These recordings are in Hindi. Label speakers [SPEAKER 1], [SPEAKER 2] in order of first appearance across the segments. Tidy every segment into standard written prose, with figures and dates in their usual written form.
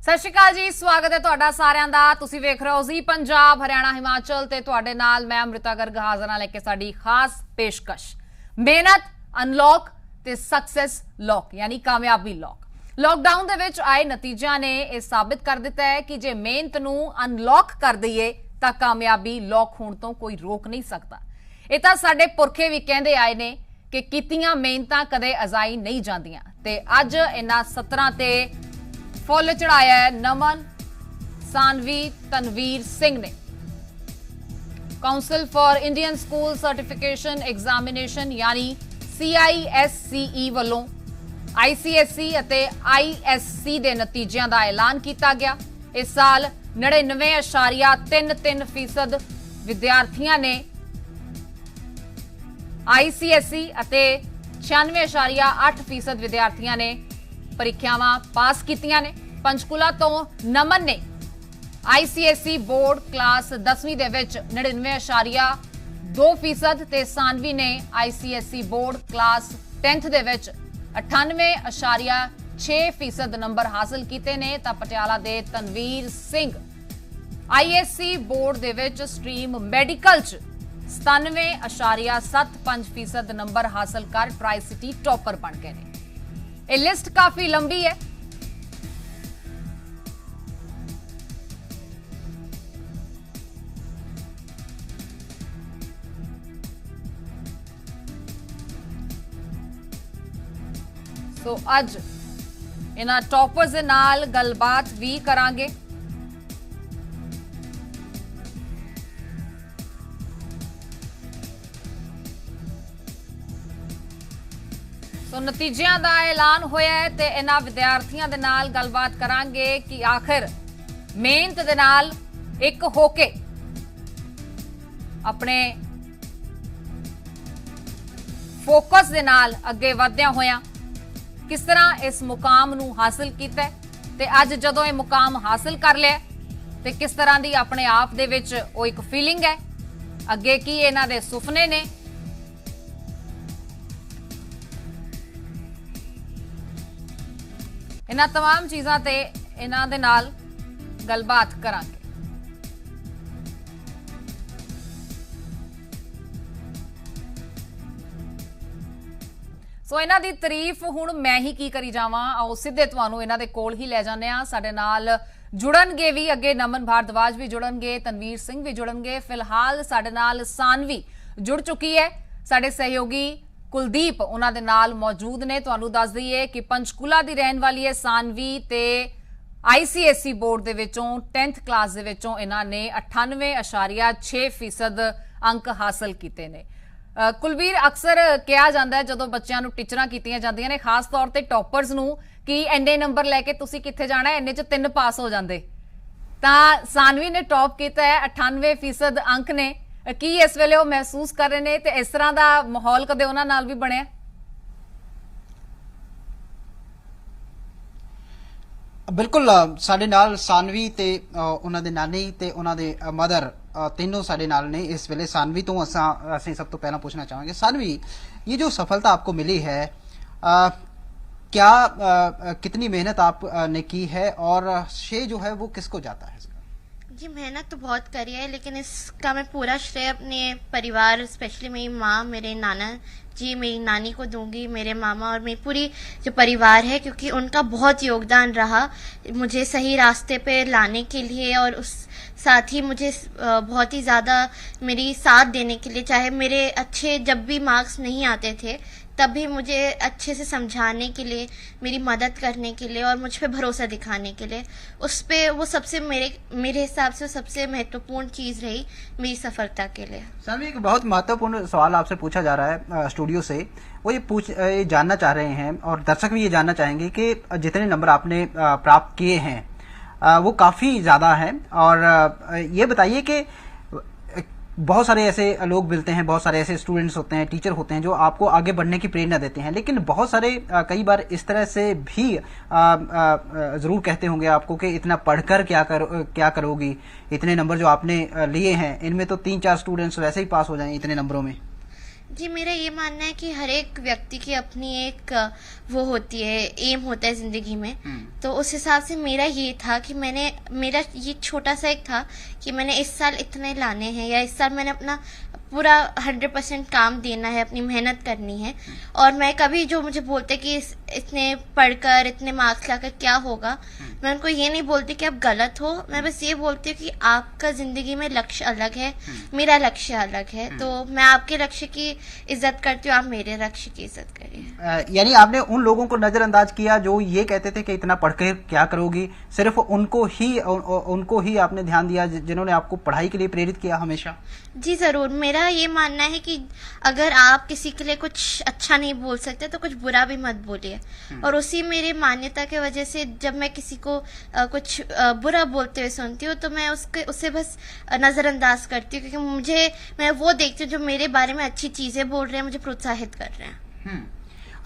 [SPEAKER 1] सत श्री अकाल जी, स्वागत है तुहाडा सारिਆਂ ਦਾ। ਤੁਸੀਂ ਵੇਖ ਰਹੇ ਹੋ जी पंजाब हरियाणा हिमाचल ते तुहाडे नाल मैं अमृता गर्ग हाज़र हां लेके साडी खास पेशकश मेहनत अनलॉक ते सक्सेस लॉक यानी कामयाबी लॉक। लॉकडाउन दे विच आए नतीजियां ने यह साबित कर दिता है कि जे मेहनत नूं अनलॉक कर दईए तां कामयाबी लॉक होण तों कोई रोक नहीं सकता। इह तां साडे पुरखे भी कहंदे आए ने कि कीतियां मेहनतां कदे अजाई नहीं जांदियां ते अज इन्हां सत्तरां ते फुल चढ़ाया है नमन सानवी तनवीर सिंह ने। Council for Indian school certification examination यानी CISCE वालों ICSE ਅਤੇ ISC ਦੇ ਨਤੀਜਿਆਂ ਦਾ ਐਲਾਨ ਕੀਤਾ ਗਿਆ। ਇਸ ਸਾਲ 99.33% ਵਿਦਿਆਰਥੀਆਂ ਨੇ ICSE ਅਤੇ 96.8% ਵਿਦਿਆਰਥੀਆਂ ਨੇ ਪ੍ਰੀਖਿਆਵਾਂ ਪਾਸ ਕੀਤੀਆਂ ਨੇ। पंचकूला तो नमन ने ICSE बोर्ड क्लास 10वीं ਦੇ ਵਿੱਚ 99.2% ਤੇ ਸਾਨਵੀ ਨੇ ICSE बोर्ड क्लास 10th ਦੇ ਵਿੱਚ 98.6% ਨੰਬਰ ਹਾਸਲ ਕੀਤੇ ਨੇ। ਤਾਂ ਪਟਿਆਲਾ ਦੇ ਤਨਵੀਰ ਸਿੰਘ ISC बोर्ड ਦੇ ਵਿੱਚ ਸਟਰੀਮ ਮੈਡੀਕਲ ਚ 97.75% ਨੰਬਰ ਹਾਸਲ ਕਰ ट्राई सिटी टॉपर बन गए ने। ये लिस्ट काफी लंबी है। सो अज इन्हां टॉपर्स दे नाल गलबात भी करांगे। सो नतीजियां दा ऐलान होया है ते इन्हां विद्यार्थियों दे नाल गलबात करांगे कि आखिर मेहनत दे नाल एक होके अपने फोकस दे नाल अगे वधदियां होया किस तरह इस मुकाम नूं हासिल कीता ते अज जदों ये मुकाम हासिल कर लिया ते किस तरह दी अपने आप दे विच ओ एक फीलिंग है, अगे की इन्हां दे सुपने ने। इन्हां तमाम चीज़ां ते इन्हां दे नाल गलबात करांगे। सो इन्हां दी तारीफ हुण मैं ही की करी जावां, आओ सीधे तुहानूं इन्हां दे कोल ही लै जाने आ। साडे नाल जुड़नगे भी अगे नमन भारद्वाज भी जुड़नगे, तनवीर सिंह भी जुड़नगे। फिलहाल साडे नाल सानवी जुड़ चुकी है, साडे सहयोगी कुलदीप उन्हां दे नाल मौजूद ने। तुहानूं दस दईए कि पंचकूला दी रहन वाली है सानवी ते ICSE बोर्ड दे विचों 10th क्लास दे विचों इन्हां ने 98.6% अंक हासिल कीते ने। कुलबीर, अक्सर कहा जाता है जदों बच्चों नूं टीचरां कीतियां जांदियां ने खास तौर ते टॉपर्स नूं कि इन्ने नंबर लैके तुसीं कित्थे जाना है, इन्ने च 3 पास हो जांदे। तां सानवी ने टॉप कीता है, 98% अंक ने। की इस वेले वो महसूस कर रहे हैं ते इस तरह का माहौल कदे उन्हां नाल भी बनिया?
[SPEAKER 2] बिल्कुल साडे नाल सानवी ते उन्हां दे नानी ते उन्हां दे मदर तीनों साडे नाल ने इस वेले। सानवी तो असीं सब तो पहला पूछना चाहेंगे, सानवी ये जो सफलता आपको मिली है क्या कितनी मेहनत आपने की है और श्रेय जो है वो किसको जाता है?
[SPEAKER 3] जी मेहनत तो बहुत करी है, लेकिन इसका मैं पूरा श्रेय अपने परिवार, स्पेशली मेरी माँ, मेरे नाना जी, मेरी नानी को दूंगी, मेरे मामा और मेरी पूरी जो परिवार है, क्योंकि उनका बहुत योगदान रहा मुझे सही रास्ते पे लाने के लिए और उस साथ ही मुझे बहुत ही ज़्यादा मेरी साथ देने के लिए। चाहे मेरे अच्छे जब भी मार्क्स नहीं आते थे तब भी मुझे अच्छे से समझाने के लिए, मेरी मदद करने के लिए और मुझ पे भरोसा दिखाने के लिए, उस पे वो सबसे मेरे हिसाब से सबसे महत्वपूर्ण चीज़ रही मेरी सफलता के लिए।
[SPEAKER 2] सर, एक बहुत महत्वपूर्ण सवाल आपसे पूछा जा रहा है स्टूडियो से। वो ये जानना चाह रहे हैं और दर्शक भी ये जानना चाहेंगे कि जितने नंबर आपने प्राप्त किए हैं वो काफ़ी ज़्यादा हैं और ये बताइए कि बहुत सारे ऐसे लोग मिलते हैं, बहुत सारे ऐसे स्टूडेंट्स होते हैं, टीचर होते हैं जो आपको आगे बढ़ने की प्रेरणा देते हैं, लेकिन बहुत सारे कई बार इस तरह से भी ज़रूर कहते होंगे आपको कि इतना पढ़कर क्या करोगी, इतने नंबर जो आपने लिए हैं इनमें तो 3-4 स्टूडेंट्स वैसे ही पास हो जाएं इतने नंबरों में।
[SPEAKER 3] जी, मेरा ये मानना है कि हर एक व्यक्ति की अपनी एक वो होती है, एम होता है जिंदगी में। तो उस हिसाब से मेरा ये था कि मेरा ये छोटा सा एक था कि मैंने इस साल इतने लाने हैं, या इस साल मैंने अपना पूरा 100% काम देना है, अपनी मेहनत करनी है। और मैं कभी जो मुझे बोलते कि इतने पढ़कर इतने मार्क्स लाकर क्या होगा, मैं उनको ये नहीं बोलती कि आप गलत हो। मैं बस ये बोलती हूँ कि आपका जिंदगी में लक्ष्य अलग है, मेरा लक्ष्य अलग है। तो मैं आपके लक्ष्य की इज्जत करती हूँ, आप मेरे लक्ष्य की इज्जत करिए।
[SPEAKER 2] यानी आपने उन लोगों को नजरअंदाज किया जो ये कहते थे कि इतना पढ़ के क्या करोगी, सिर्फ उनको ही आपने ध्यान दिया जिन्होंने आपको पढ़ाई के लिए प्रेरित किया हमेशा?
[SPEAKER 3] जी जरूर, मेरा ये मानना है कि अगर आप किसी के लिए कुछ अच्छा नहीं बोल सकते तो कुछ बुरा भी मत बोलिए। और उसी मेरी मान्यता की वजह से जब मैं किसी को कुछ बुरा बोलते हुए सुनती हूँ तो मैं उसे बस नजरअंदाज करती हूँ, क्योंकि मैं वो देखती हूँ जो मेरे बारे में अच्छी चीजें बोल रहे हैं, मुझे प्रोत्साहित कर रहे हैं।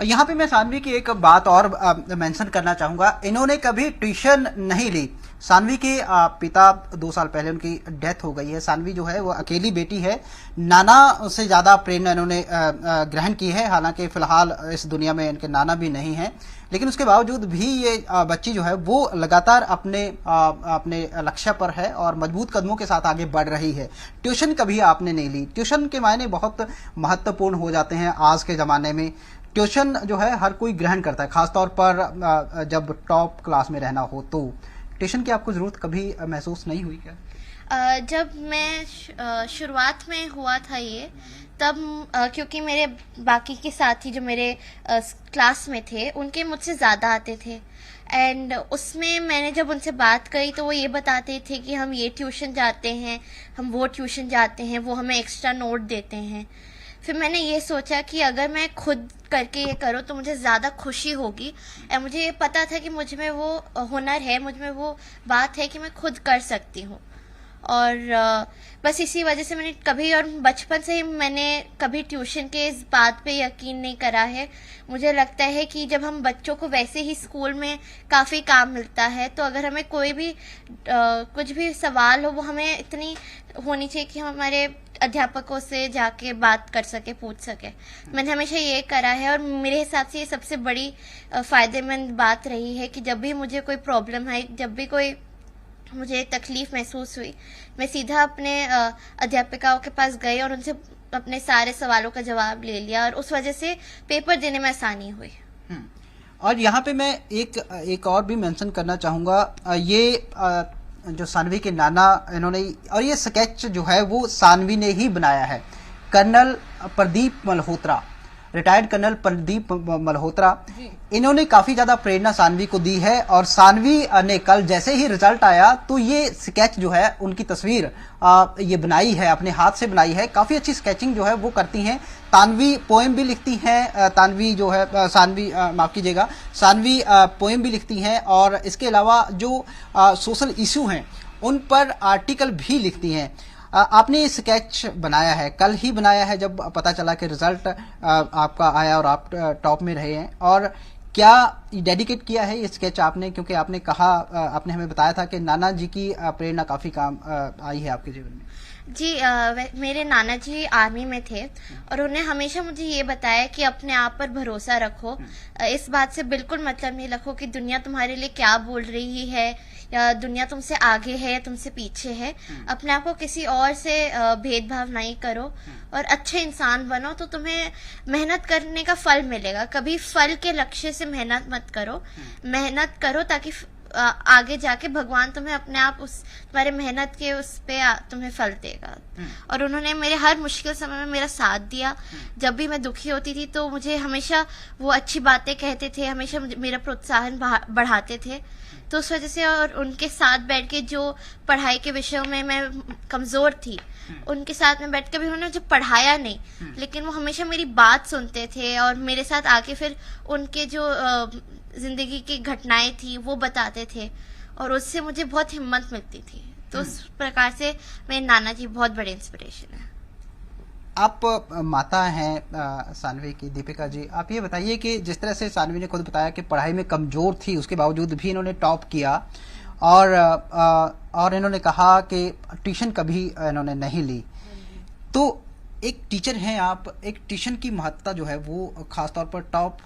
[SPEAKER 2] यहाँ पे मैं सानवी की एक बात और मेंशन करना चाहूंगा। इन्होंने कभी ट्यूशन नहीं ली। सानवी के पिता 2 साल पहले उनकी डेथ हो गई है। सानवी जो है वो अकेली बेटी है। नाना से ज्यादा प्रेरणा इन्होंने ग्रहण की है। हालांकि फिलहाल इस दुनिया में इनके नाना भी नहीं हैं, लेकिन उसके बावजूद भी ये बच्ची जो है वो लगातार अपने लक्ष्य पर है और मजबूत कदमों के साथ आगे बढ़ रही है। ट्यूशन कभी आपने नहीं ली। ट्यूशन के मायने बहुत महत्वपूर्ण हो जाते हैं आज के जमाने में। ट्यूशन जो है हर कोई ग्रहण करता है, खासतौर पर जब टॉप क्लास में रहना हो। तो ट्यूशन की आपको जरूरत कभी महसूस नहीं हुई क्या?
[SPEAKER 3] जब मैं शुरुआत में हुआ था ये, तब क्योंकि मेरे बाकी के साथी जो मेरे क्लास में थे उनके मुझसे ज़्यादा आते थे, एंड उसमें मैंने जब उनसे बात करी तो वो ये बताते थे कि हम ये ट्यूशन जाते हैं, हम वो ट्यूशन जाते हैं, वो हमें एक्स्ट्रा नोट देते हैं। फिर मैंने ये सोचा कि अगर मैं खुद करके ये करूँ तो मुझे ज़्यादा खुशी होगी। और मुझे ये पता था कि मुझ में वो हुनर है, मुझ में वो बात है कि मैं खुद कर सकती हूँ। और बस इसी वजह से मैंने कभी, और बचपन से ही मैंने कभी ट्यूशन के इस बात पे यकीन नहीं करा है। मुझे लगता है कि जब हम बच्चों को वैसे ही स्कूल में काफ़ी काम मिलता है, तो अगर हमें कोई भी कुछ भी सवाल हो वो हमें इतनी होनी चाहिए कि हम हमारे अध्यापकों से जाके बात कर सके, पूछ सके। मैंने हमेशा ये करा है और मेरे हिसाब से ये सबसे बड़ी फ़ायदेमंद बात रही है कि जब भी मुझे कोई प्रॉब्लम है, जब भी कोई मुझे तकलीफ महसूस हुई, मैं सीधा अपने अध्यापिकाओं के पास गई और उनसे अपने सारे सवालों का जवाब ले लिया, और उस वजह से पेपर देने में आसानी हुई।
[SPEAKER 2] और यहाँ पे मैं एक और भी मेंशन करना चाहूँगा। ये जो सानवी के नाना इन्होंने, और ये स्केच जो है वो सानवी ने ही बनाया है। Colonel Pradeep Malhotra, retired colonel Pradeep Malhotra, इन्होंने काफी ज्यादा प्रेरणा सानवी को दी है। और सानवी ने कल जैसे ही रिजल्ट आया तो ये स्केच जो है, उनकी तस्वीर ये बनाई है, अपने हाथ से बनाई है। काफी अच्छी स्केचिंग जो है वो करती हैं। तानवी पोएम भी लिखती हैं। तानवी जो है सानवी माफ कीजिएगा, सानवी पोएम भी लिखती हैं, और इसके अलावा जो सोशल इशू हैं उन पर आर्टिकल भी लिखती हैं। आपने स्केच बनाया है, कल ही बनाया है जब पता चला कि रिजल्ट आपका आया और आप टॉप में रहे हैं। और क्या डेडिकेट किया है ये स्केच आपने? क्योंकि आपने कहा, आपने हमें बताया था कि नाना जी की प्रेरणा काफी काम आई है आपके जीवन में।
[SPEAKER 3] जी, मेरे नाना जी आर्मी में थे और उन्होंने हमेशा मुझे ये बताया कि अपने आप पर भरोसा रखो। इस बात से बिल्कुल मतलब नहीं रखो कि दुनिया तुम्हारे लिए क्या बोल रही है, या दुनिया तुमसे आगे है या तुमसे पीछे है। अपने आप को किसी और से भेदभाव नहीं करो और अच्छे इंसान बनो, तो तुम्हें मेहनत करने का फल मिलेगा। कभी फल के लक्ष्य से मेहनत मत करो, मेहनत करो ताकि आगे जाके भगवान तुम्हें अपने आप तुम्हारे मेहनत के उस पे तुम्हें फल देगा। और उन्होंने मेरे हर मुश्किल समय में मेरा साथ दिया। जब भी मैं दुखी होती थी तो मुझे हमेशा वो अच्छी बातें कहते थे, हमेशा मेरा प्रोत्साहन बढ़ाते थे। तो उस वजह से, और उनके साथ बैठ के जो पढ़ाई के विषयों में मैं कमजोर थी, उनके साथ में बैठ के भी उन्होंने मुझे पढ़ाया नहीं, लेकिन वो हमेशा मेरी बात सुनते थे और मेरे साथ आके फिर उनके जो जिंदगी की घटनाएं थी वो बताते थे, और उससे मुझे बहुत हिम्मत मिलती थी। तो उस प्रकार से मेरे नाना जी बहुत बड़े इंस्पिरेशन है।
[SPEAKER 2] आप माता हैं सानवी की, दीपिका जी, आप ये बताइए कि जिस तरह से सानवी ने खुद बताया कि पढ़ाई में कमजोर थी, उसके बावजूद भी इन्होंने टॉप किया, और इन्होंने कहा कि ट्यूशन कभी इन्होंने नहीं ली। तो एक टीचर हैं आप, एक ट्यूशन की महत्ता जो है वो खासतौर पर टॉप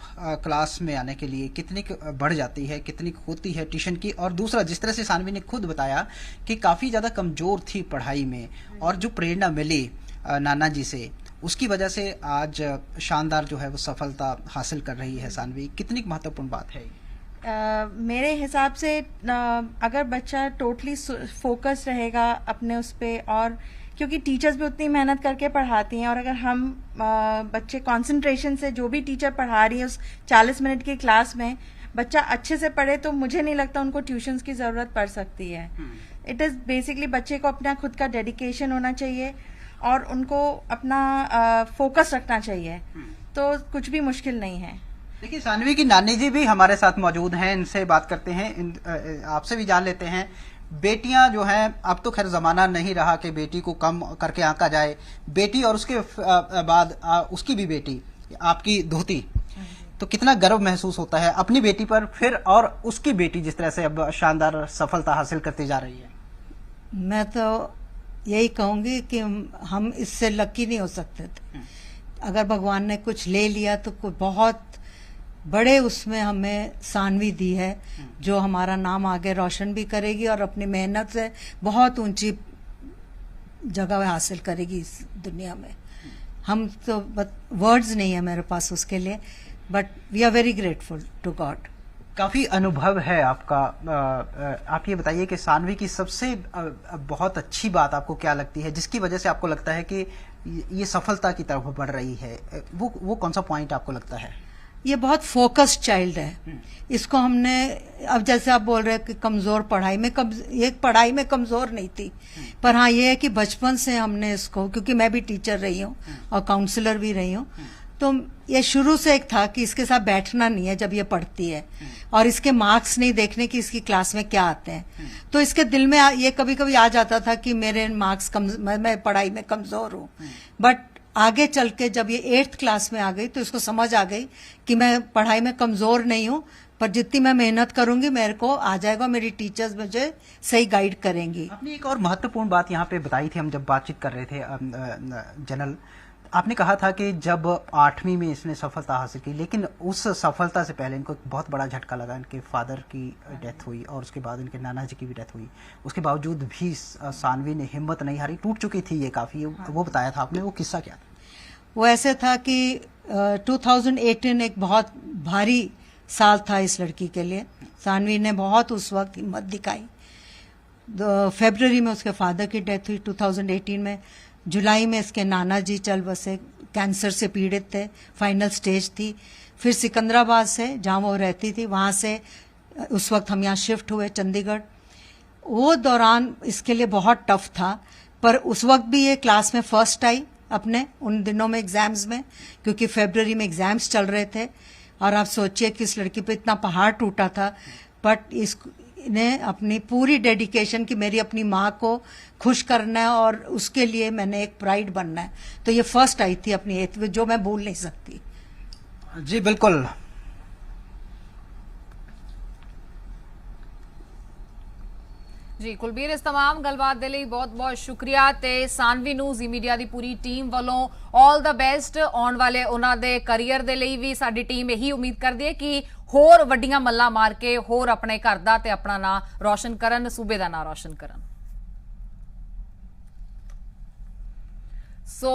[SPEAKER 2] क्लास में आने के लिए कितनी बढ़ जाती है, कितनी होती है ट्यूशन की। और दूसरा, जिस तरह से सानवी ने खुद बताया कि काफ़ी ज़्यादा कमज़ोर थी पढ़ाई में, और जो प्रेरणा मिली नाना जी से, उसकी वजह से आज शानदार जो है वो सफलता हासिल कर रही है सानवी। कितनी महत्वपूर्ण बात है
[SPEAKER 4] मेरे हिसाब से अगर बच्चा टोटली फोकस रहेगा अपने उस पे, और क्योंकि टीचर्स भी उतनी मेहनत करके पढ़ाती हैं, और अगर हम बच्चे कंसंट्रेशन से जो भी टीचर पढ़ा रही है उस 40 मिनट की क्लास में बच्चा अच्छे से पढ़े, तो मुझे नहीं लगता उनको ट्यूशन्स की ज़रूरत पड़ सकती है। इट इज़ बेसिकली बच्चे को अपना खुद का डेडिकेशन होना चाहिए और उनको अपना फोकस रखना चाहिए, तो कुछ भी मुश्किल नहीं है।
[SPEAKER 2] देखिए, सानवी की नानी जी भी हमारे साथ मौजूद हैं, इनसे बात करते हैं, आपसे भी जान लेते हैं। बेटियां जो हैं, अब तो खैर जमाना नहीं रहा कि बेटी को कम करके आंका जाए, बेटी और उसके बाद उसकी भी बेटी, आपकी धोती, तो कितना गर्व महसूस होता है अपनी बेटी पर, फिर और उसकी बेटी जिस तरह से अब शानदार सफलता हासिल करती जा रही है।
[SPEAKER 5] मैं तो यही कहूंगी कि हम इससे लकी नहीं हो सकते थे। अगर भगवान ने कुछ ले लिया तो कोई बहुत बड़े उसमें हमें सानवी दी है, जो हमारा नाम आगे रोशन भी करेगी और अपनी मेहनत से बहुत ऊंची जगह हासिल करेगी इस दुनिया में। हम तो वर्ड्स नहीं है मेरे पास उसके लिए, but we are very grateful to God.
[SPEAKER 2] काफी अनुभव है आपका। आप ये बताइए कि सानवी की सबसे बहुत अच्छी बात आपको क्या लगती है, जिसकी वजह से आपको लगता है कि ये सफलता की तरफ बढ़ रही है, वो कौन सा पॉइंट आपको लगता है?
[SPEAKER 5] ये बहुत फोकस्ड चाइल्ड है। इसको हमने, अब जैसे आप बोल रहे हैं कि कमजोर पढ़ाई में, ये पढ़ाई में कमजोर नहीं थी, पर हाँ ये है कि बचपन से हमने इसको, क्योंकि मैं भी टीचर रही हूँ और काउंसलर भी रही हूँ, तो ये शुरू से एक था कि इसके साथ बैठना नहीं है जब ये पढ़ती है, और इसके मार्क्स नहीं देखने कि इसकी क्लास में क्या आते हैं। तो इसके दिल में ये कभी कभी आ जाता था कि मेरे मार्क्स मैं पढ़ाई में कमजोर हूँ। बट आगे चल के जब ये 8th क्लास में आ गई तो इसको समझ आ गई कि मैं पढ़ाई में कमजोर नहीं हूँ, पर जितनी मैं मेहनत करूंगी मेरे को आ जाएगा, मेरी टीचर्स मुझे सही गाइड करेंगी।
[SPEAKER 2] आपने एक और महत्वपूर्ण बात यहाँ पे बताई थी, हम जब बातचीत कर रहे थे जनरल, आपने कहा था कि जब 8वीं में इसने सफलता हासिल की, लेकिन उस सफलता से पहले इनको एक बहुत बड़ा झटका लगा। इनके फादर की डेथ हुई और उसके बाद इनके नाना जी की भी डेथ हुई। उसके बावजूद भी सानवी ने हिम्मत नहीं हारी, टूट चुकी थी ये काफ़ी। वो बताया था आपने, वो किस्सा क्या था?
[SPEAKER 5] वो ऐसे था कि 2018 एक बहुत भारी साल था इस लड़की के लिए। सानवी ने बहुत उस वक्त हिम्मत दिखाई। फरवरी में उसके फादर की डेथ हुई 2018 में। जुलाई में इसके नाना जी चल बसे, कैंसर से पीड़ित थे, फाइनल स्टेज थी। फिर सिकंदराबाद से, जहाँ वो रहती थी, वहाँ से उस वक्त हम यहाँ शिफ्ट हुए चंडीगढ़। वो दौरान इसके लिए बहुत टफ था, पर उस वक्त भी ये क्लास में फर्स्ट आई अपने उन दिनों में एग्जाम्स में, क्योंकि फरवरी में एग्जाम्स चल रहे थे। और आप सोचिए कि इस लड़की पे इतना पहाड़ टूटा था, बट इसने अपनी पूरी डेडिकेशन की मेरी अपनी माँ को खुश करना है और उसके लिए मैंने एक प्राइड बनना है, तो ये फर्स्ट आई थी अपनी 8th में, जो मैं भूल नहीं सकती।
[SPEAKER 2] जी बिल्कुल।
[SPEAKER 1] जी कुलबीर, इस तमाम गलबात दे लई बहुत बहुत शुक्रिया। ते सानवी नू जी मीडिया दी पूरी टीम वालों ऑल द बेस्ट। आउण वाले उन्हां दे करियर दे लई भी साडी टीम यही उम्मीद करदी है कि होर वड्डियां मल्लां मार के होर अपने घर दा ते अपना नां रोशन करन, सूबे दा नां रोशन करन। सो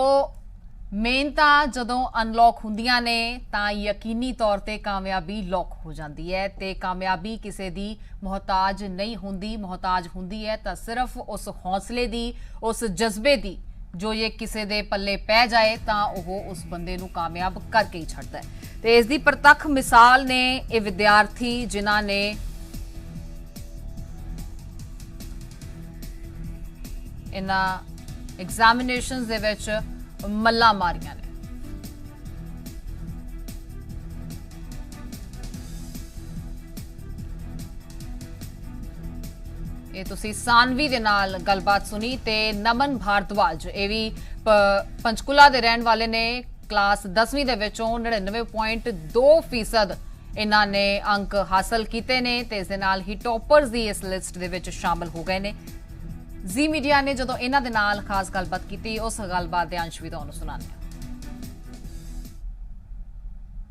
[SPEAKER 1] ਮਿਹਨਤਾਂ ਜਦੋਂ ਅਨਲੌਕ ਹੁੰਦੀਆਂ ਨੇ ਤਾਂ ਯਕੀਨੀ ਤੌਰ ਤੇ ਕਾਮਯਾਬੀ ਲੌਕ ਹੋ ਜਾਂਦੀ ਹੈ ਤੇ ਕਾਮਯਾਬੀ ਕਿਸੇ ਦੀ ਮੁਹਤਾਜ ਨਹੀਂ ਹੁੰਦੀ। ਮੁਹਤਾਜ ਹੁੰਦੀ ਹੈ ਤਾਂ ਸਿਰਫ ਉਸ ਹੌਸਲੇ ਦੀ, ਉਸ ਜਜ਼ਬੇ ਦੀ, ਜੋ ਇਹ ਕਿਸੇ ਦੇ ਪੱਲੇ ਪੈ ਜਾਏ ਤਾਂ ਉਹ ਉਸ ਬੰਦੇ ਨੂੰ ਕਾਮਯਾਬ ਕਰਕੇ ਹੀ ਛੱਡਦਾ ਹੈ। ਤੇ ਇਸ ਦੀ ਪ੍ਰਤੱਖ ਮਿਸਾਲ ਨੇ ਇਹ ਵਿਦਿਆਰਥੀ ਜਿਨ੍ਹਾਂ ਨੇ ਇਹਨਾਂ ਐਗਜ਼ਾਮੀਨੇਸ਼ਨਸ ਦੇ ਵਿੱਚ ਮੱਲਾਂ ਮਾਰੀਆਂ ਨੇ। ਇਹ ਤੁਸੀਂ ਸਾਨਵੀ ਦੇ ਨਾਲ ਗੱਲਬਾਤ ਸੁਣੀ। ਤੇ ਨਮਨ ਭਾਰਦਵਾਜ ਇਹ ਵੀ ਪੰਚਕੂਲਾ ਦੇ ਰਹਿਣ ਵਾਲੇ ਨੇ। ਕਲਾਸ 10ਵੀਂ ਦੇ ਵਿੱਚੋਂ 99.2% ਇਹਨਾਂ ਨੇ ਅੰਕ ਹਾਸਲ ਕੀਤੇ ਨੇ ਤੇ ਇਸ ਦੇ ਨਾਲ ਹੀ ਟੌਪਰਸ ਦੀ ਇਸ ਲਿਸਟ ਦੇ ਵਿੱਚ ਸ਼ਾਮਲ ਹੋ ਗਏ ਨੇ। ਜ਼ੀ ਮੀਡੀਆ ਨੇ ਜਦੋਂ ਇਹਨਾਂ ਦੇ ਨਾਲ ਖਾਸ ਗੱਲਬਾਤ ਕੀਤੀ, ਉਸ ਗੱਲਬਾਤ ਦੇ ਅੰਸ਼ ਵੀ ਤੁਹਾਨੂੰ ਸੁਣਾਉਂਦੇ ਹਾਂ।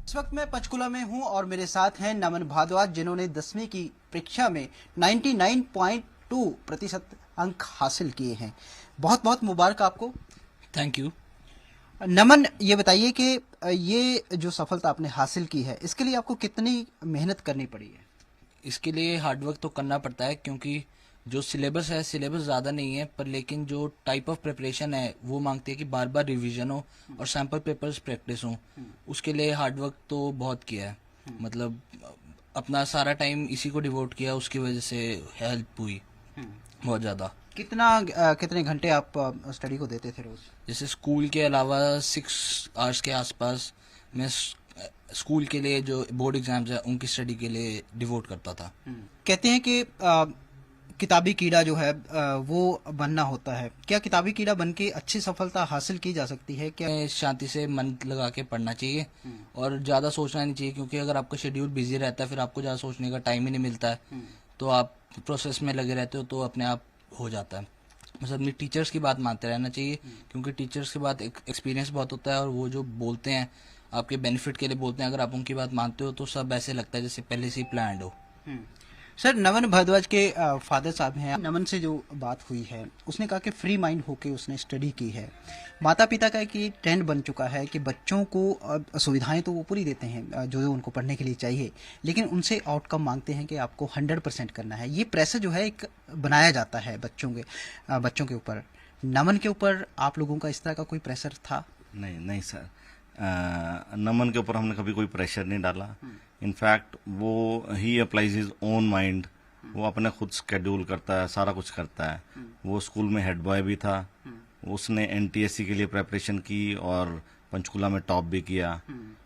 [SPEAKER 2] इस वक्त मैं पंचकुला में हूं और मेरे साथ हैं नमन भारद्वाज, जिन्होंने 10वीं की परीक्षा में 99.2% अंक हासिल किए हैं। बहुत बहुत मुबारक आपको।
[SPEAKER 6] Thank you.
[SPEAKER 2] नमन, ये बताइए कि ये जो सफलता आपने हासिल की है, इसके लिए आपको कितनी मेहनत करनी पड़ी है?
[SPEAKER 6] इसके लिए हार्डवर्क तो करना पड़ता है, क्योंकि जो सिलेबस है, सिलेबस ज़्यादा नहीं है, पर लेकिन जो टाइप ऑफ प्रिपरेशन है वो मांगती है कि बार बार रिवीजन हो और सैम्पल पेपर्स प्रैक्टिस हो। उसके लिए हार्डवर्क तो बहुत किया है, मतलब अपना सारा टाइम इसी को डिवोट किया, उसकी वजह से हेल्प हुई बहुत ज़्यादा।
[SPEAKER 2] कितने घंटे आप स्टडी को देते थे रोज?
[SPEAKER 6] जैसे स्कूल के अलावा 6 आवर्स के आसपास मैं स्कूल के लिए जो बोर्ड एग्जाम्स है उनकी स्टडी के लिए डिवोट करता था।
[SPEAKER 2] कहते हैं कि किताबी कीड़ा जो है वो बनना होता है। क्या किताबी कीड़ा बन के अच्छी सफलता हासिल की जा सकती है? क्या
[SPEAKER 6] शांति से मन लगा के पढ़ना चाहिए और ज़्यादा सोचना नहीं चाहिए, क्योंकि अगर आपका शेड्यूल बिजी रहता है फिर आपको ज़्यादा सोचने का टाइम ही नहीं मिलता है, तो आप प्रोसेस में लगे रहते हो तो अपने आप हो जाता है। बस अपनी टीचर्स की बात मानते रहना चाहिए, क्योंकि टीचर्स के बाद एक्सपीरियंस बहुत होता है और वो जो बोलते हैं आपके बेनिफिट के लिए बोलते हैं। अगर आप उनकी बात मानते हो तो सब ऐसे लगता है जैसे पहले से ही प्लान्ड हो।
[SPEAKER 2] सर, नमन भारद्वाज के फादर साहब हैं। नमन से जो बात हुई है, उसने कहा कि फ्री माइंड होके उसने स्टडी की है। माता पिता का एक ये ट्रेंड बन चुका है कि बच्चों को सुविधाएं तो वो पूरी देते हैं जो उनको पढ़ने के लिए चाहिए, लेकिन उनसे आउटकम मांगते हैं कि आपको 100% करना है। ये प्रेशर जो है एक बनाया जाता है बच्चों के ऊपर। नमन के ऊपर आप लोगों का इस तरह का कोई प्रेशर था?
[SPEAKER 7] नहीं सर, नमन के ऊपर हमने कभी कोई प्रेशर नहीं डाला। इनफैक्ट वो ही अप्लाइज हिज ओन माइंड, वो अपने खुद स्केड्यूल करता है, सारा कुछ करता है। वो स्कूल में हेड बॉय भी था, उसने एनटीएससी के लिए प्रेपरेशन की और पंचकुला में टॉप भी किया।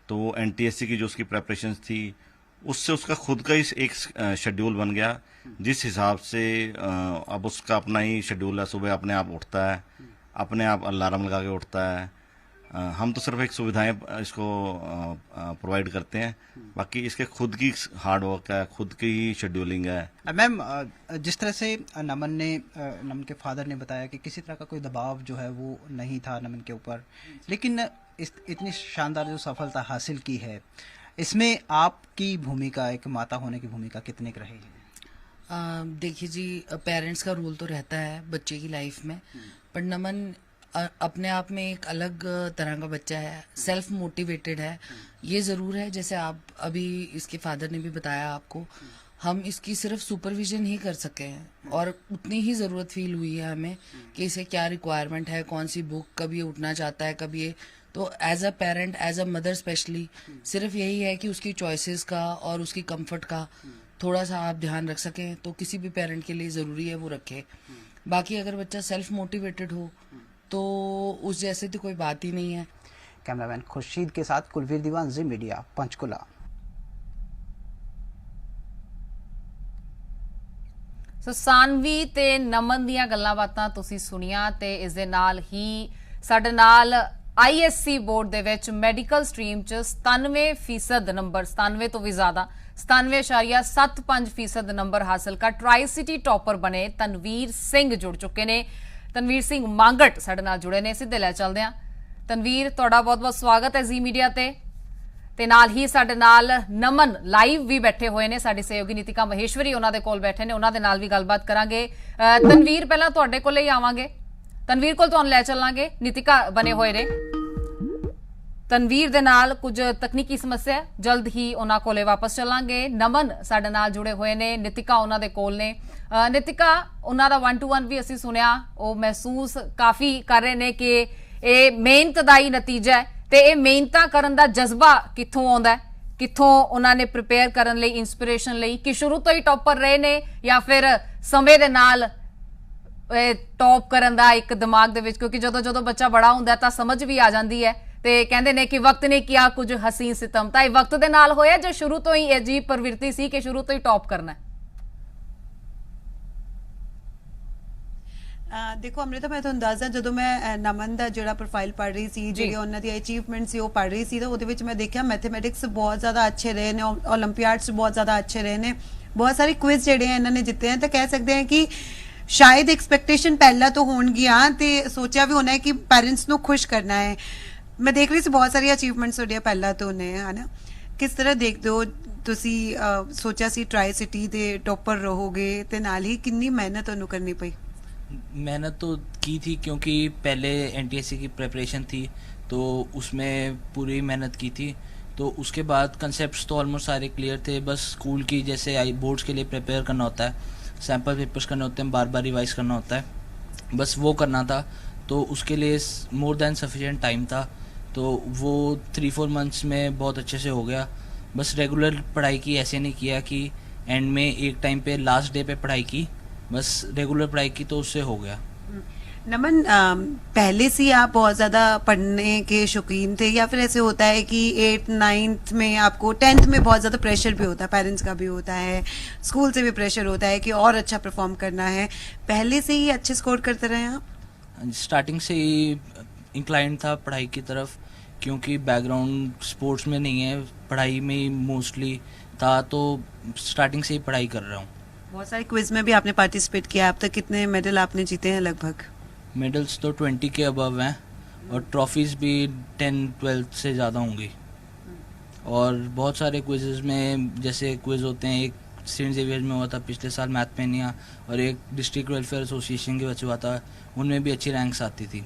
[SPEAKER 7] तो वो एनटीएससी की जो उसकी प्रेपरेशन थी, उससे उसका खुद का ही एक शेड्यूल बन गया, जिस हिसाब से अब उसका अपना ही शेड्यूल है। सुबह अपने आप उठता है, अपने आप अलार्म लगा के उठता है। हम तो सिर्फ एक सुविधाएं इसको प्रोवाइड करते हैं, बाकी इसके खुद की हार्ड वर्क है, खुद की ही शेड्यूलिंग है।
[SPEAKER 2] मैम, जिस तरह से नमन के फादर ने बताया कि किसी तरह का कोई दबाव जो है वो नहीं था नमन के ऊपर, लेकिन इतनी शानदार जो सफलता हासिल की है, इसमें आपकी भूमिका, एक माता होने की भूमिका कितने की रही है?
[SPEAKER 8] देखिए जी, पेरेंट्स का रोल तो रहता है बच्चे की लाइफ में, पर नमन अपने आप में एक अलग तरह का बच्चा है, सेल्फ मोटिवेटेड है। ये ज़रूर है, जैसे आप अभी इसके फादर ने भी बताया आपको, हम इसकी सिर्फ सुपरविजन ही कर सके हैं और उतनी ही ज़रूरत फील हुई है हमें कि इसे क्या रिक्वायरमेंट है, कौन सी बुक, कब ये उठना चाहता है, कब ये। तो as a parent, as a mother specially, सिर्फ यही है कि उसकी चॉइसेस का और उसकी कंफर्ट का थोड़ा सा आप ध्यान रख सकें, तो किसी भी पेरेंट के लिए ज़रूरी है वो रखे। बाकी अगर बच्चा सेल्फ मोटिवेटेड हो तो उस जैसे तो कोई बात ही नहीं है।
[SPEAKER 2] कैमरामैन खुर्शीद के साथ कुलवीर दीवान, जी मीडिया, पंचकुला।
[SPEAKER 1] ਸੋ ਸਾਨਵੀ ਤੇ ਨਮਨ ਦੀਆਂ ਗੱਲਾਂ ਬਾਤਾਂ ਤੁਸੀਂ ਸੁਣੀਆਂ ਤੇ ਇਸ ਦੇ ਨਾਲ ਹੀ ਸਾਡੇ ਨਾਲ ਆਈਐਸਸੀ ਬੋਰਡ ਦੇ ਵਿੱਚ ਮੈਡੀਕਲ ਸਟਰੀਮ 'ਚ 97% ਨੰਬਰ, 97 ਤੋਂ ਵੀ ਜ਼ਿਆਦਾ 97.75% ਨੰਬਰ ਹਾਸਲ ਕਰ ਟਰਾਈ ਸਿਟੀ ਟੌਪਰ ਬਣੇ ਤਨਵੀਰ ਸਿੰਘ ਜੁੜ ਚੁੱਕੇ ਨੇ। ਤਨਵੀਰ ਸਿੰਘ ਮੰਗਟ ਸਾਡੇ ਨਾਲ ਜੁੜੇ ਨੇ, ਸਿੱਧੇ ਲੈ ਚੱਲਦੇ ਹਾਂ। ਤਨਵੀਰ, ਤੁਹਾਡਾ ਬਹੁਤ-ਬਹੁਤ ਸਵਾਗਤ ਹੈ ਜ਼ੀ ਮੀਡੀਆ ਤੇ ਨਾਲ ਹੀ ਸਾਡੇ ਨਾਲ ਨਮਨ ਲਾਈਵ ਵੀ ਬੈਠੇ ਹੋਏ ਨੇ, ਸਾਡੀ ਸਹਿਯੋਗੀ ਨੀਤਿਕਾ ਮਹੇਸ਼ਵਰੀ ਉਹਨਾਂ ਦੇ ਕੋਲ ਬੈਠੇ ਨੇ, ਉਹਨਾਂ ਦੇ ਨਾਲ ਵੀ ਗੱਲਬਾਤ ਕਰਾਂਗੇ। ਤਨਵੀਰ, ਪਹਿਲਾਂ ਤੁਹਾਡੇ ਕੋਲੇ ਹੀ ਆਵਾਂਗੇ, ਤਨਵੀਰ ਕੋਲ ਤੁਹਾਨੂੰ ਲੈ ਚੱਲਾਂਗੇ। ਨੀਤਿਕਾ ਬਣੇ ਹੋਏ ਨੇ, ਤਨਵੀਰ ਦੇ ਨਾਲ ਕੁਝ ਤਕਨੀਕੀ ਸਮੱਸਿਆ, ਜਲਦ ਹੀ ਉਹਨਾਂ ਕੋਲੇ ਵਾਪਸ ਚੱਲਾਂਗੇ। ਨਮਨ ਸਾਡੇ ਨਾਲ ਜੁੜੇ ਹੋਏ ਨੇ, ਨੀਤਿਕਾ ਉਹਨਾਂ ਦੇ ਕੋਲ ਨੇ। ਨੀਤਿਕਾ, ਉਹਨਾਂ ਦਾ 1-to-1 ਵੀ ਅਸੀਂ ਸੁਣਿਆ, ਉਹ ਮਹਿਸੂਸ ਕਾਫੀ ਕਰ ਰਹੇ ਨੇ ਕਿ ਇਹ ਮਿਹਨਤ ਦਾ ਹੀ ਨਤੀਜਾ ਹੈ, ਤੇ ਇਹ ਮਿਹਨਤਾਂ ਕਰਨ ਦਾ ਜਜ਼ਬਾ ਕਿੱਥੋਂ ਆਉਂਦਾ ਹੈ, ਕਿੱਥੋਂ ਉਹਨਾਂ ਨੇ ਪ੍ਰਿਪੇਅਰ ਕਰਨ ਲਈ, ਇਨਸਪੀਰੇਸ਼ਨ ਲਈ, ਕਿ ਸ਼ੁਰੂ ਤੋਂ ਹੀ ਟੌਪਰ ਰਹੇ ਨੇ ਜਾਂ ਫਿਰ ਸਮੇਂ ਦੇ ਨਾਲ ਟੌਪ ਕਰਨ ਦਾ ਇੱਕ ਦਿਮਾਗ ਦੇ ਵਿੱਚ, ਕਿਉਂਕਿ ਜਦੋਂ ਬੱਚਾ ਬੜਾ ਹੁੰਦਾ ਤਾਂ ਸਮਝ ਵੀ ਆ ਜਾਂਦੀ ਹੈ ਤੇ ਕਹਿੰਦੇ ਨੇ ਕਿ ਵਕਤ ਨੇ ਕਿਹਾ ਕੁਝ ਹਸੀਨ ਸਿਤਮ, ਤਾਂ ਇਹ ਵਕਤ ਦੇ ਨਾਲ ਹੋਇਆ ਜਾਂ ਸ਼ੁਰੂ ਤੋਂ ਹੀ ਇਹ ਜੀ ਪ੍ਰਵਿਰਤੀ ਸੀ ਕਿ ਸ਼ੁਰੂ ਤੋਂ ਹੀ ਟੌਪ ਕਰਨਾ ਹੈ?
[SPEAKER 9] ਦੇਖੋ ਅਮ੍ਰਿਤਾ, ਮੈਂ ਤੁਹਾਨੂੰ ਦੱਸਦਾ, ਜਦੋਂ ਮੈਂ ਨਮਨ ਦਾ ਜਿਹੜਾ ਪ੍ਰੋਫਾਈਲ ਪੜ੍ਹ ਰਹੀ ਸੀ, ਜਿਹੜੇ ਉਹਨਾਂ ਦੀ ਅਚੀਵਮੈਂਟ ਸੀ ਉਹ ਪੜ੍ਹ ਰਹੀ ਸੀ, ਤਾਂ ਉਹਦੇ ਵਿੱਚ ਮੈਂ ਦੇਖਿਆ ਮੈਥਮੈਟਿਕਸ ਬਹੁਤ ਜ਼ਿਆਦਾ ਅੱਛੇ ਰਹੇ ਨੇ, ਓਲੰਪੀਆਡਸ ਬਹੁਤ ਜ਼ਿਆਦਾ ਅੱਛੇ ਰਹੇ ਨੇ, ਬਹੁਤ ਸਾਰੇ ਕੁਇਜ਼ ਜਿਹੜੇ ਇਹਨਾਂ ਨੇ ਜਿੱਤੇ हैं। ਤਾਂ ਕਹਿ ਸਕਦੇ ਹਾਂ ਕਿ ਸ਼ਾਇਦ ਐਕਸਪੈਕਟੇਸ਼ਨ ਪਹਿਲਾਂ ਤੋਂ ਹੋਣਗੀਆਂ ਤੇ ਸੋਚਿਆ ਵੀ ਹੋਣਾ ਹੈ ਕਿ ਪੈਰੈਂਟਸ ਨੂੰ ਖੁਸ਼ ਕਰਨਾ ਹੈ। ਮੈਂ ਦੇਖ ਰਹੀ ਸੀ ਬਹੁਤ ਸਾਰੀਆਂ ਅਚੀਵਮੈਂਟਸ ਤੁਹਾਡੀਆਂ ਪਹਿਲਾਂ ਤੋਂ ਨੇ, ਹਨਾ। ਕਿਸ ਤਰ੍ਹਾਂ ਦੇਖਦੇ ਹੋ ਤੁਸੀਂ? ਸੋਚਿਆ ਸੀ ਟਰਾਈ ਸਿਟੀ ਦੇ ਟੌਪਰ ਰਹੋਗੇ ਤੇ ਨਾਲ ਹੀ ਕਿੰਨੀ ਮਿਹਨਤ ਤੁਹਾਨੂੰ ਕਰਨੀ ਪਈ?
[SPEAKER 6] मेहनत तो की थी क्योंकि पहले एनटीएससी की प्रिपरेशन थी, तो उसमें पूरी मेहनत की थी। तो उसके बाद कंसेप्ट्स तो ऑलमोस्ट सारे क्लियर थे, बस स्कूल की जैसे आई बोर्ड्स के लिए प्रिपेयर करना होता है, सैम्पल पेपर्स करने होते हैं, बार बार रिवाइज करना होता है, बस वो करना था। तो उसके लिए मोर देन सफिशिएंट टाइम था, तो वो 3-4 मंथ्स में बहुत अच्छे से हो गया। बस रेगुलर पढ़ाई की, ऐसे नहीं किया कि एंड में एक टाइम पे लास्ट डे पे पढ़ाई की, बस रेगुलर पढ़ाई की तो उससे हो गया।
[SPEAKER 9] नमन, पहले से आप बहुत ज़्यादा पढ़ने के शौकीन थे या फिर ऐसे होता है कि 8th 9th में आपको 10th में बहुत ज़्यादा प्रेशर भी होता है, पेरेंट्स का भी होता है, स्कूल से भी प्रेशर होता है कि और अच्छा परफॉर्म करना है, पहले से ही अच्छे स्कोर करते रहे आप?
[SPEAKER 6] स्टार्टिंग से ही इंक्लाइंड था पढ़ाई की तरफ, क्योंकि बैकग्राउंड स्पोर्ट्स में नहीं है, पढ़ाई में ही मोस्टली था, तो स्टार्टिंग से ही पढ़ाई कर रहा हूँ।
[SPEAKER 9] बहुत सारे क्विज में भी आपने पार्टिसिपेट किया, अब तक कितने मेडल आपने जीते हैं लगभग?
[SPEAKER 6] मेडल्स तो 20 के अबव हैं और ट्रॉफीज़ भी 10-12 से ज़्यादा होंगी। और बहुत सारे क्विज़ेस में जैसे क्विज़ होते हैं, एक सेंट जेवियर्स में हुआ था पिछले साल मैथ में नहीं, और एक डिस्ट्रिक्ट वेलफेयर एसोसिएशन के बच्चे हुआ था, उनमें भी अच्छी रैंक्स आती थी।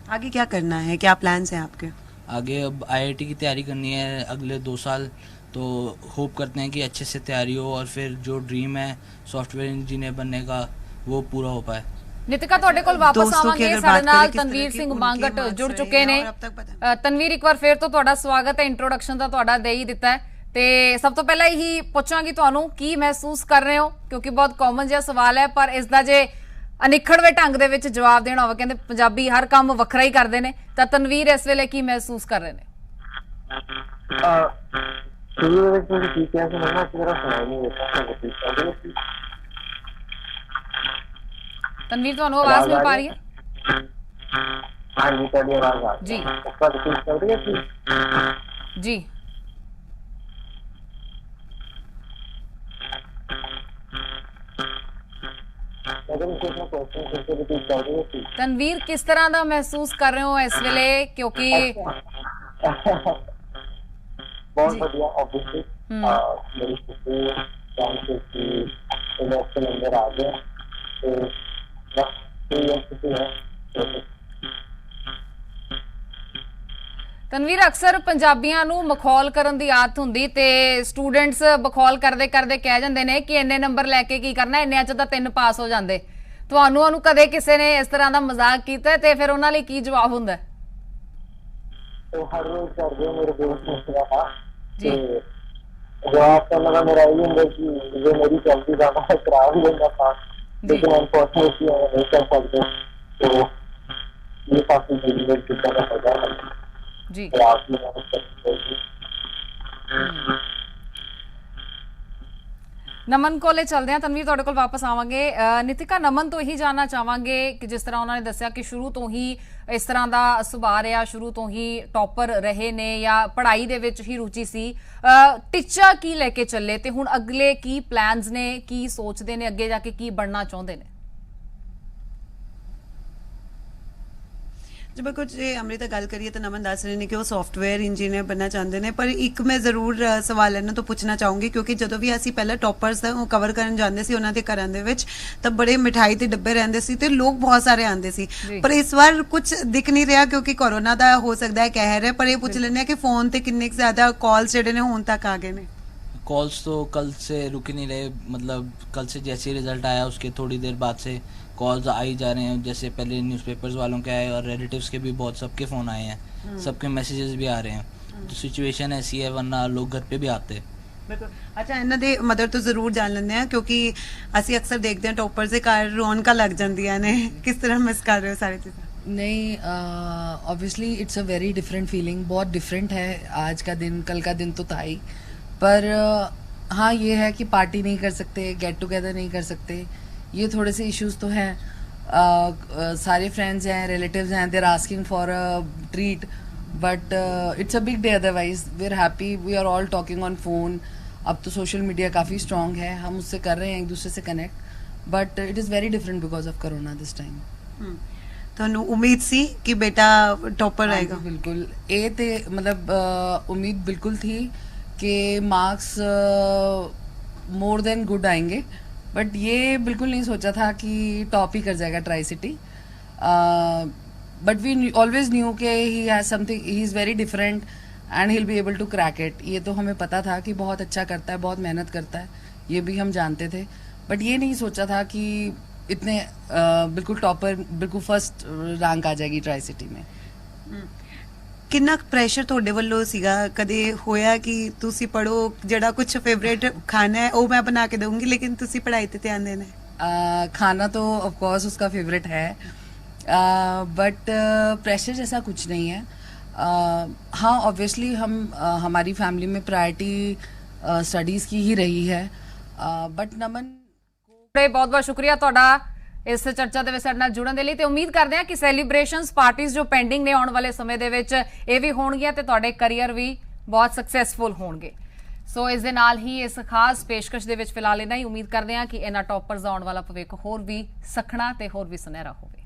[SPEAKER 9] आगे क्या करना है, क्या प्लान्स हैं आपके?
[SPEAKER 6] आगे अब आईआईटी की तैयारी करनी है अगले 2 साल, तो होप करते हैं कि अच्छे से तैयारी हो और फिर जो ड्रीम है सॉफ्टवेयर इंजीनियर बनने का वो पूरा हो पाए।
[SPEAKER 1] ਨਿਤਿਕਾ ਤੁਹਾਡੇ ਕੋਲ ਵਾਪਸ
[SPEAKER 9] ਦੋਸਤੋ
[SPEAKER 1] ਆਵਾਂਗੇ।
[SPEAKER 9] ਕੀ ਅਗਰ
[SPEAKER 1] ਸਾਡੇ
[SPEAKER 9] ਬਾਤ
[SPEAKER 1] ਨਾਲ
[SPEAKER 9] ਕरें किस
[SPEAKER 1] ਤਨਵੀਰ
[SPEAKER 9] तरह की
[SPEAKER 1] ਸਿੰਘ
[SPEAKER 9] उनकी
[SPEAKER 1] ਮੰਗਟ
[SPEAKER 9] marks
[SPEAKER 1] ਜੁੜ
[SPEAKER 9] रहे
[SPEAKER 1] ਚੁੱਕੇ
[SPEAKER 9] हैं
[SPEAKER 1] ਨੇ।
[SPEAKER 9] और अब तक पता
[SPEAKER 1] ਤਨਵੀਰ, ਇੱਕ ਵਾਰ ਫੇਰ ਤੋਂ ਤੁਹਾਡਾ ਸਵਾਗਤ ਹੈ। ਇੰਟਰੋਡਕਸ਼ਨ ਤਾਂ ਤੁਹਾਡਾ ਦੇ ਹੀ ਦਿੱਤਾ ਹੈ, ਤੇ ਸਭ ਤੋਂ ਪਹਿਲਾਂ ਹੀ ਪੁੱਛਾਂਗੀ ਤੁਹਾਨੂੰ ਕੀ ਮਹਿਸੂਸ ਕਰ ਰਹੇ ਹੋ, ਕਿਉਂਕਿ ਬਹੁਤ ਕਾਮਨ ਜਿਹਾ ਸਵਾਲ ਹੈ, ਪਰ ਇਸ ਦਾ ਜੇ ਅਨਿੱਖੜਵੇਂ ਢੰਗ ਦੇ ਵਿੱਚ ਜਵਾਬ ਦੇਣਾ ਹੋਵੇ, ਕਹਿੰਦੇ ਪੰਜਾਬੀ ਹਰ ਕੰਮ ਵੱਖਰਾ ਹੀ ਕਰਦੇ ਨੇ, ਤਾਂ ਤਨਵੀਰ ਇਸ ਵੇਲੇ ਕੀ ਮਹਿਸੂਸ ਕਰ ਰਹੇ ਨੇ? तनवीर, ਤੁਹਾਨੂੰ आवाज मिल पा रही है?
[SPEAKER 10] हाँ जी, ਤੁਹਾਡੀ आवाज आ
[SPEAKER 1] जी
[SPEAKER 10] उसका रिपीट कर दिया प्लीज।
[SPEAKER 1] जी तनवीर, किस तरह ਦਾ महसूस कर रहे हो इस वेले, क्योंकि
[SPEAKER 10] बहुत बढ़िया। ऑब्वियसली मेरी खुशी चांसेस की इलेक्शन अंदर आ गया, तो बस ये खुशी है।
[SPEAKER 1] ਤਨਵੀਰ, ਅਕਸਰ ਪੰਜਾਬੀਆਂ ਨੂੰ ਮਖੌਲ ਕਰਨ ਦੀ ਆਦਤ ਹੁੰਦੀ, ਤੇ ਸਟੂਡੈਂਟਸ ਮਖੌਲ ਕਰਦੇ ਕਰਦੇ ਕਹਿ ਜਾਂਦੇ ਨੇ ਕਿ ਇੰਨੇ ਨੰਬਰ ਲੈ ਕੇ ਕੀ ਕਰਨਾ, ਇੰਨਿਆਂ ਚ ਤਾਂ 3 ਪਾਸ ਹੋ ਜਾਂਦੇ। ਤੁਹਾਨੂੰ ਕਦੇ ਕਿਸੇ ਨੇ ਇਸ ਤਰ੍ਹਾਂ ਦਾ ਮਜ਼ਾਕ ਕੀਤਾ ਤੇ ਫਿਰ ਉਹਨਾਂ ਲਈ ਕੀ ਜਵਾਬ ਹੁੰਦਾ?
[SPEAKER 10] तो हर रोज कर दो मेरे दोस्त ने कहा जी, जवाब करने का मेरा यही होगा कि ये मेरी चलती जाना है, करा भी लेना था, लेकिन अनफॉर्चुनेटली नहीं कर सकते, तो ये काफी डिफिकल्ट चीज़ का पता है
[SPEAKER 1] जी। ਨਮਨ ਕੋਲੇ ਚੱਲਦੇ ਹਾਂ। ਤਨਵੀਰ, ਤੁਹਾਡੇ ਕੋਲ ਵਾਪਸ ਆਵਾਂਗੇ। ਨਿਤਿਕਾ, ਨਮਨ ਤੋਂ ਇਹੀ ਜਾਨਣਾ ਚਾਹਾਂਗੇ ਕਿ ਜਿਸ ਤਰ੍ਹਾਂ ਉਹਨਾਂ ਨੇ ਦੱਸਿਆ ਕਿ ਸ਼ੁਰੂ ਤੋਂ ਹੀ ਇਸ ਤਰ੍ਹਾਂ ਦਾ ਸੁਭਾਅ ਰਿਹਾ, ਸ਼ੁਰੂ ਤੋਂ ਹੀ ਟੌਪਰ ਰਹੇ ਨੇ ਜਾਂ ਪੜ੍ਹਾਈ ਦੇ ਵਿੱਚ ਹੀ ਰੁਚੀ ਸੀ, ਟੀਚਾ ਕੀ ਲੈ ਕੇ ਚੱਲੇ ਤੇ ਹੁਣ ਅਗਲੇ ਕੀ ਪਲਾਨਸ ਨੇ, ਕੀ ਸੋਚਦੇ ਨੇ, ਅੱਗੇ ਜਾ ਕੇ ਕੀ ਬਣਨਾ ਚਾਹੁੰਦੇ ਨੇ?
[SPEAKER 9] जब कुछ अमृता गल करिए तो नमन दस रहे हैं कि वो सॉफ्टवेयर इंजीनियर बनना चाहते हैं, पर एक मैं जरूर सवाल है ना तो पूछना चाहूँगी, क्योंकि जो भी असी पहले टॉपर्स वो कवर करन जाते सी उन्होंने घरों दे विच तब बड़े मिठाई के डब्बे रहंदे सी ते लोग बहुत सारे आते सी, पर इस बार कुछ दिख नहीं रहा क्योंकि कोरोना का हो सकता है कहर है। पर ये पूछ लेने कि फोन ते किन्ने ज्यादा कॉल्स जेडे ने हुण तक आ गए ने?
[SPEAKER 6] कॉल्स तो कल से रुक ही नहीं रहे, मतलब कल से जैसे ही रिजल्ट आया उसके थोड़ी देर बाद से कॉल्स आई जा रहे हैं। जैसे पहले न्यूज़पेपर्स वालों के आए और रिलेटिव्स के भी बहुत, सबके फ़ोन आए हैं, सबके मैसेजेस भी आ रहे हैं, तो सिचुएशन ऐसी है, वरना लोग घर पे भी आते।
[SPEAKER 9] अच्छा, इन्हों दे मदर तो जरूर जान लेंगे हैं, क्योंकि असी अक्सर देखते हैं टॉपर्स के घर रौनक लग जांदियां ने, किस तरह मिस कर रहे हो सारी चीज़ें?
[SPEAKER 8] नहीं, obviously it's a very different feeling, बहुत डिफरेंट है। आज का दिन, कल का दिन तो था ही, पर हाँ ये है कि पार्टी नहीं कर सकते, गेट टुगेदर नहीं कर सकते, ये थोड़े से इश्यूज तो हैं। सारे फ्रेंड्स हैं, रिलेटिव्स हैं, they're asking for a treat, but it's a big day, otherwise we are happy, we are all talking on phone. अब तो सोशल मीडिया काफ़ी स्ट्रॉन्ग है, हम उससे कर रहे हैं एक दूसरे से connect, but it is very different because of corona this time.
[SPEAKER 9] ਤੁਹਾਨੂੰ ਉਮੀਦ ਸੀ ਕਿ ਬੇਟਾ ਟੌਪਰ ਆਏਗਾ?
[SPEAKER 8] ਬਿਲਕੁਲ, ਇਹ ਤੇ ਮਤਲਬ ਉਮੀਦ ਬਿਲकुल थी कि मार्क्स मोर देन गुड आएंगे, बट ये बिल्कुल नहीं सोचा था कि टॉप ही कर जाएगा Tricity. But we always knew कि he has something, he is very different and he will be able to crack it. ये तो हमें पता था कि बहुत अच्छा करता है, बहुत मेहनत करता है, ये भी हम जानते थे, बट ये नहीं सोचा था कि इतने बिल्कुल टॉपर, बिल्कुल फर्स्ट रैंक आ जाएगी ट्राई सिटी में।
[SPEAKER 9] ਕਿੰਨਾ ਪ੍ਰੈਸ਼ਰ ਤੁਹਾਡੇ ਵੱਲੋਂ ਸੀਗਾ? ਕਦੇ ਹੋਇਆ ਕਿ ਤੁਸੀਂ ਪੜੋ, ਜਿਹੜਾ ਕੁਝ ਫੇਵਰੇਟ ਖਾਣਾ ਹੈ ਉਹ ਮੈਂ ਬਣਾ ਕੇ ਦਊਂਗੀ, ਲੇਕਿਨ ਤੁਸੀਂ ਪੜ੍ਹਾਈ ਤੇ ਧਿਆਨ देना है?
[SPEAKER 8] खाना तो ऑफ कोर्स उसका फेवरेट है, बट प्रेशर जैसा कुछ नहीं है। हाँ, ऑब्वियसली हम हमारी फैमिली में प्रायोरिटी स्टडीज़ की ही रही है, बट नमन
[SPEAKER 1] बहुत बहुत शुक्रिया ਤੁਹਾਡਾ ਇਸ ਚਰਚਾ ਦੇ ਵਿੱਚ ਸਾਡੇ ਨਾਲ ਜੁੜਨ ਦੇ ਲਈ ਤੇ ਉਮੀਦ ਕਰਦੇ ਹਾਂ ਕਿ ਸੈਲੀਬ੍ਰੇਸ਼ਨਸ ਪਾਰਟੀਆਂ ਜੋ ਪੈਂਡਿੰਗ ਨੇ ਆਉਣ ਵਾਲੇ ਸਮੇਂ ਦੇ ਵਿੱਚ ਇਹ ਵੀ ਹੋਣਗੀਆਂ ਤੇ ਤੁਹਾਡੇ ਕੈਰੀਅਰ ਵੀ ਬਹੁਤ ਸਕਸੈਸਫੁਲ ਹੋਣਗੇ। ਸੋ ਇਸ ਦੇ ਨਾਲ ਹੀ ਇਸ ਖਾਸ ਪੇਸ਼ਕਸ਼ ਦੇ ਵਿੱਚ ਫਿਲਹਾਲ ਇਹਨਾਂ ਹੀ ਉਮੀਦ ਕਰਦੇ ਹਾਂ ਕਿ ਇਹਨਾਂ ਟੌਪਰਸ ਦਾ ਆਉਣ ਵਾਲਾ ਭਵਿੱਖ ਹੋਰ ਵੀ ਸਖਣਾ ਤੇ ਹੋਰ ਵੀ ਸੁਨਹਿਰਾ ਹੋਵੇ।